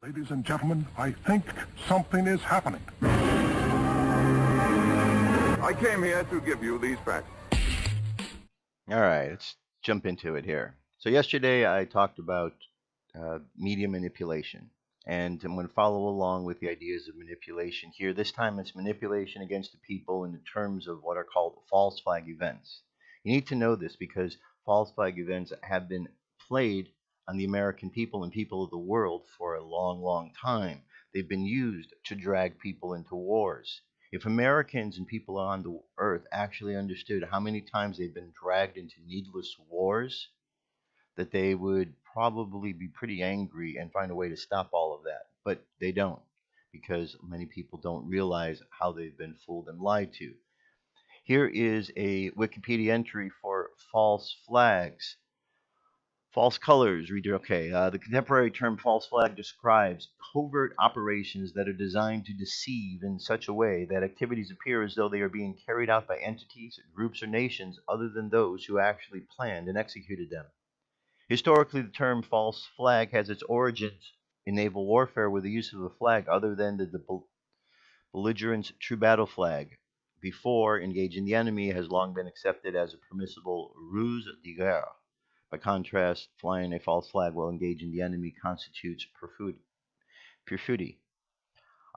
Ladies and gentlemen, I think something is happening. I came here to give you these facts. All right, let's jump into it here. So yesterday I talked about media manipulation, and I'm going to follow along with the ideas of manipulation here. This time it's manipulation against the people in the terms of what are called false flag events. You need to know this because false flag events have been played on the American people and people of the world for a long, long time. They've been used to drag people into wars. If Americans and people on the earth actually understood how many times they've been dragged into needless wars, that they would probably be pretty angry and find a way to stop all of that. But they don't, because many people don't realize how they've been fooled and lied to. Here is a Wikipedia entry for false flags. False colors, reader. Okay, the contemporary term false flag describes covert operations that are designed to deceive in such a way that activities appear as though they are being carried out by entities, groups, or nations other than those who actually planned and executed them. Historically, the term false flag has its origins in naval warfare with the use of a flag other than the belligerent's true battle flag. Before engaging the enemy has long been accepted as a permissible ruse de guerre. By contrast, flying a false flag while engaging the enemy constitutes perfidy.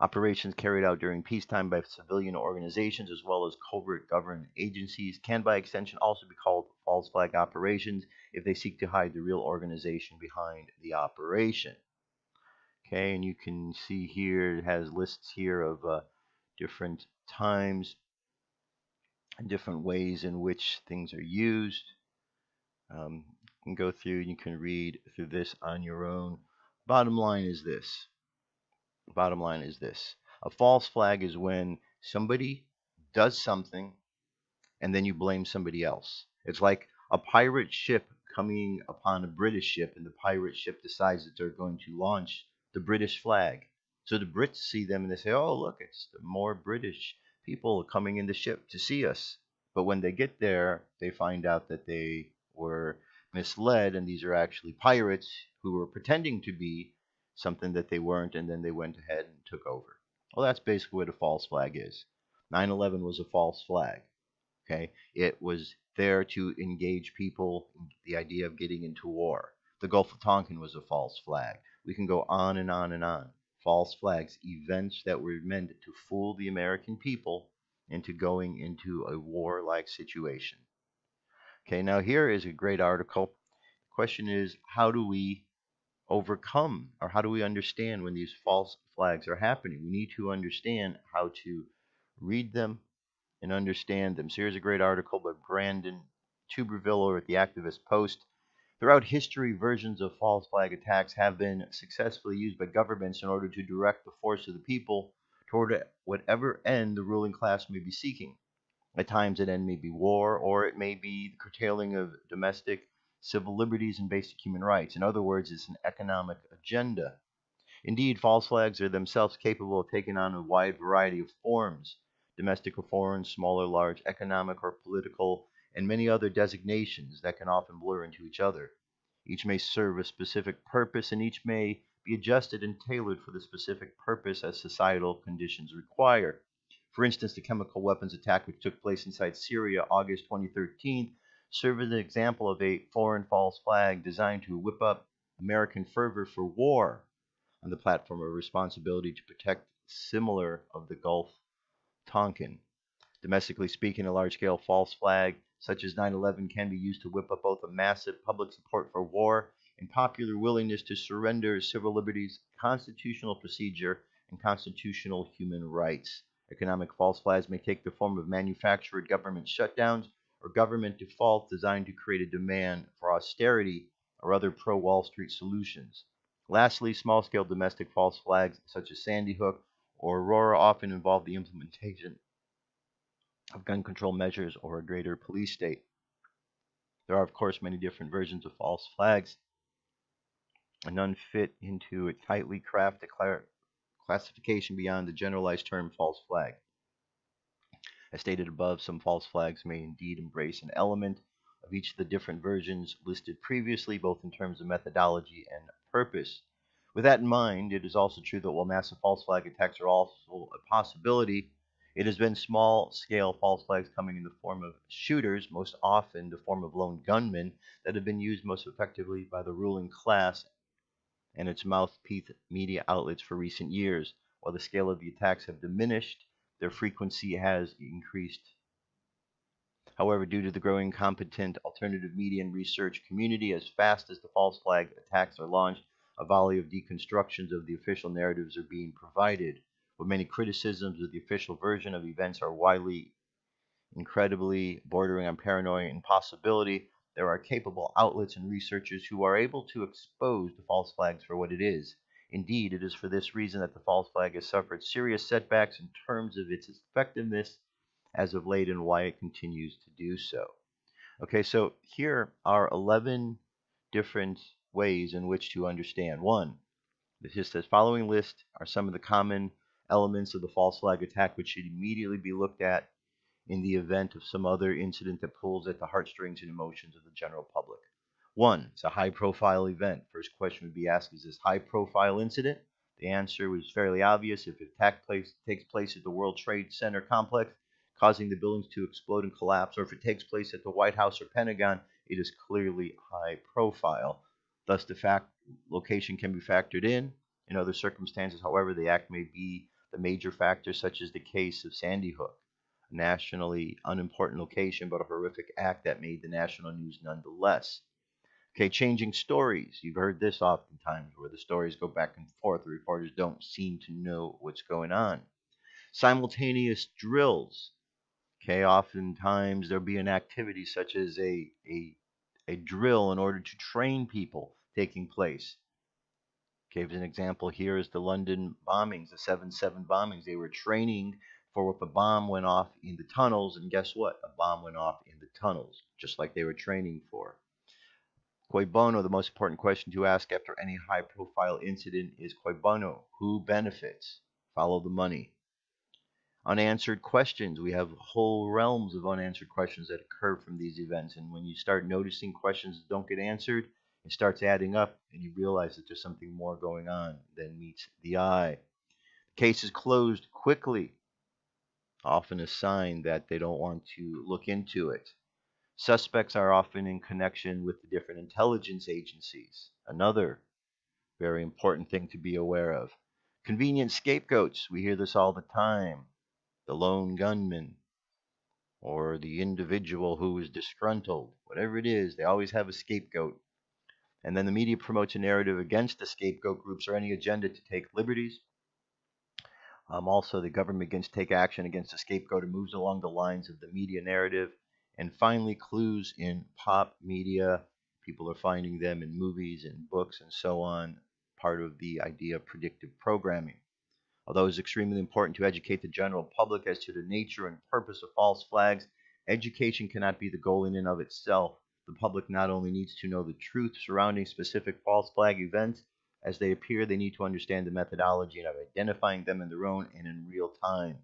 Operations carried out during peacetime by civilian organizations as well as covert government agencies can by extension also be called false flag operations if they seek to hide the real organization behind the operation. Okay, and you can see here it has lists here of different times and different ways in which things are used. You can go through, you can read through this on your own. Bottom line is this. Bottom line is this. A false flag is when somebody does something and then you blame somebody else. It's like a pirate ship coming upon a British ship, and the pirate ship decides that they're going to launch the British flag. So the Brits see them and they say, oh, look, it's the more British people coming in the ship to see us. But when they get there, they find out that they were misled, and these are actually pirates who were pretending to be something that they weren't, and then they went ahead and took over. Well, that's basically what a false flag is. 9/11 was a false flag. Okay, it was there to engage people in the idea of getting into war. The Gulf of Tonkin was a false flag. We can go on and on and on. False flags, events that were meant to fool the American people into going into a war-like situation. Okay, now here is a great article. The question is, how do we overcome, or how do we understand when these false flags are happening? We need to understand how to read them and understand them. So here's a great article by Brandon Tuberville over at the Activist Post. Throughout history, versions of false flag attacks have been successfully used by governments in order to direct the force of the people toward whatever end the ruling class may be seeking. At times, that end may be war, or it may be the curtailing of domestic civil liberties and basic human rights. In other words, it's an economic agenda. Indeed, false flags are themselves capable of taking on a wide variety of forms: domestic or foreign, small or large, economic or political, and many other designations that can often blur into each other. Each may serve a specific purpose, and each may be adjusted and tailored for the specific purpose as societal conditions require. For instance, the chemical weapons attack which took place inside Syria August 2013 served as an example of a foreign false flag designed to whip up American fervor for war on the platform of responsibility to protect similar of the Gulf Tonkin. Domestically speaking, a large-scale false flag such as 9/11 can be used to whip up both a massive public support for war and popular willingness to surrender civil liberties, constitutional procedure, and constitutional human rights. Economic false flags may take the form of manufactured government shutdowns or government default designed to create a demand for austerity or other pro-Wall Street solutions. Lastly, small-scale domestic false flags such as Sandy Hook or Aurora often involve the implementation of gun control measures or a greater police state. There are, of course, many different versions of false flags, and none fit into a tightly crafted classification beyond the generalized term false flag. As stated above, some false flags may indeed embrace an element of each of the different versions listed previously, both in terms of methodology and purpose. With that in mind, it is also true that while massive false flag attacks are also a possibility, it has been small-scale false flags coming in the form of shooters, most often the form of lone gunmen, that have been used most effectively by the ruling class and its mouthpiece media outlets for recent years. While the scale of the attacks have diminished, their frequency has increased. However, due to the growing competent alternative media and research community, as fast as the false flag attacks are launched, a volley of deconstructions of the official narratives are being provided. With many criticisms of the official version of events are widely, incredibly bordering on paranoia and impossibility, there are capable outlets and researchers who are able to expose the false flags for what it is. Indeed, it is for this reason that the false flag has suffered serious setbacks in terms of its effectiveness as of late and why it continues to do so. Okay, so here are 11 different ways in which to understand. One, this says following list are some of the common elements of the false flag attack which should immediately be looked at in the event of some other incident that pulls at the heartstrings and emotions of the general public. One, it's a high profile event. First question would be asked, is this high profile incident? The answer was fairly obvious. If an attack takes place at the World Trade Center complex, causing the buildings to explode and collapse, or if it takes place at the White House or Pentagon, it is clearly high profile. Thus, the location can be factored in. In other circumstances, however, the act may be the major factor, such as the case of Sandy Hook, a nationally unimportant location, but a horrific act that made the national news nonetheless. Okay, changing stories. You've heard this oftentimes, where the stories go back and forth. The reporters don't seem to know what's going on. Simultaneous drills. Okay, oftentimes there'll be an activity such as a drill in order to train people taking place. Okay, as an example here is the London bombings, the 7/7 bombings. They were training for if a bomb went off in the tunnels, and guess what? A bomb went off in the tunnels, just like they were training for. Cui bono, the most important question to ask after any high-profile incident is cui bono, who benefits? Follow the money. Unanswered questions. We have whole realms of unanswered questions that occur from these events. And when you start noticing questions that don't get answered, it starts adding up and you realize that there's something more going on than meets the eye. Case is closed quickly, often a sign that they don't want to look into it. Suspects are often in connection with the different intelligence agencies. Another very important thing to be aware of. Convenient scapegoats. We hear this all the time. The lone gunman, or the individual who is disgruntled, whatever it is, they always have a scapegoat. And then the media promotes a narrative against the scapegoat groups or any agenda to take liberties. Also, the government begins to take action against the scapegoat and moves along the lines of the media narrative. And finally, clues in pop media. People are finding them in movies and books and so on, part of the idea of predictive programming. Although it is extremely important to educate the general public as to the nature and purpose of false flags, education cannot be the goal in and of itself. The public not only needs to know the truth surrounding specific false flag events as they appear, they need to understand the methodology of identifying them in their own and in real time.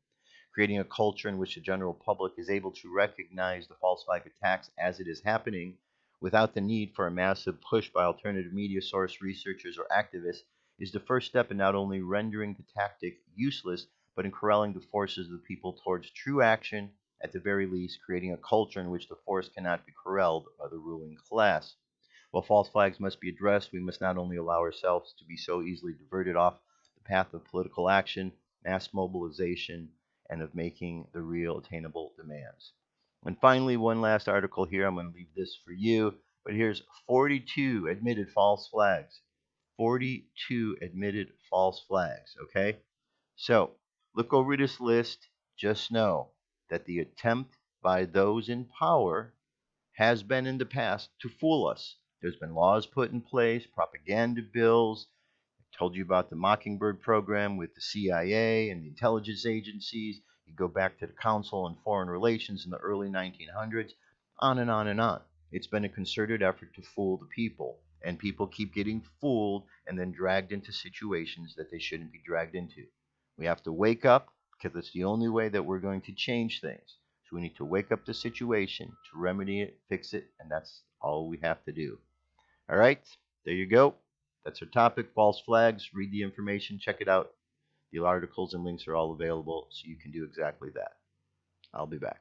Creating a culture in which the general public is able to recognize the false flag attacks as it is happening without the need for a massive push by alternative media source researchers or activists is the first step in not only rendering the tactic useless, but in corralling the forces of the people towards true action, at the very least, creating a culture in which the force cannot be corralled by the ruling class. While false flags must be addressed, we must not only allow ourselves to be so easily diverted off the path of political action, mass mobilization, and of making the real attainable demands. And finally, one last article here. I'm going to leave this for you, but here's 42 admitted false flags. 42 admitted false flags, okay? So, look over this list. Just know that the attempt by those in power has been in the past to fool us. There's been laws put in place, propaganda bills. I told you about the Mockingbird program with the CIA and the intelligence agencies. You go back to the Council on Foreign Relations in the early 1900s, on and on and on. It's been a concerted effort to fool the people. And people keep getting fooled and then dragged into situations that they shouldn't be dragged into. We have to wake up because it's the only way that we're going to change things. So we need to wake up the situation, to remedy it, fix it, and that's all we have to do. All right, there you go. That's our topic, false flags. Read the information, check it out. The articles and links are all available, so you can do exactly that. I'll be back.